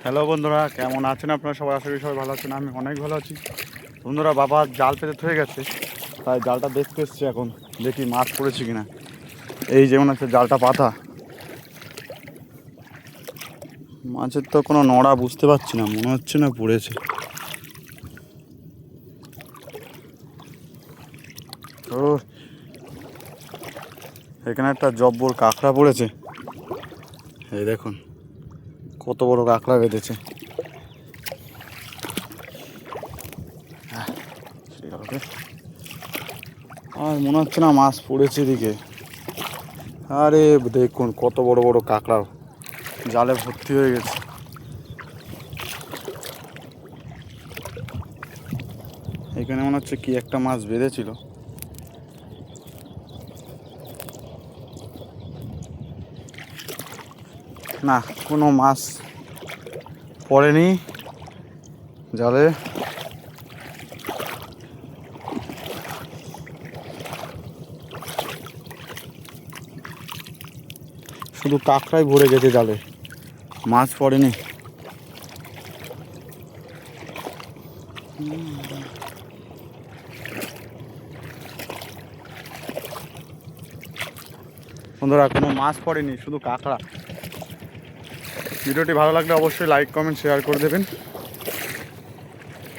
Hello বন্ধুরা, কেমন আছেন আপনারা সবাই? আশা করি সবাই ভালো আছেন। আমি অনেক ভালো আছি। বন্ধুরা, বাবা জাল পেতে হয়ে গেছে, তাই জালটা দেখতে এসছি। এখন দেখি মাছ পড়েছে কিনা। এই যেমন আছে জালটা পাতা, মাছের তো কোনো নড়া বুঝতে পারছি না, মনে হচ্ছে না পড়েছে। ও, এখানে একটা জব্বর কাঁকড়া পড়েছে। এই দেখুন কত বড় কাঁকড়া বেঁধেছে। আর মনে হচ্ছে না মাছ পড়েছে এদিকে। আরে দেখুন কত বড় বড় কাঁকড়া জালে ভর্তি হয়ে গেছে। এখানে মনে হচ্ছে কি একটা মাছ বেঁধেছিল। না, কোনো মাছ পড়েনি জালে। শুধু কাঁকড়াই ভরে গেছে জালে, মাছ পড়েনি। বন্ধুরা, কোনো মাছ পড়েনি, শুধু কাঁকড়া। ভিডিওটি ভালো লাগলে অবশ্যই লাইক কমেন্ট শেয়ার করে দেবেন।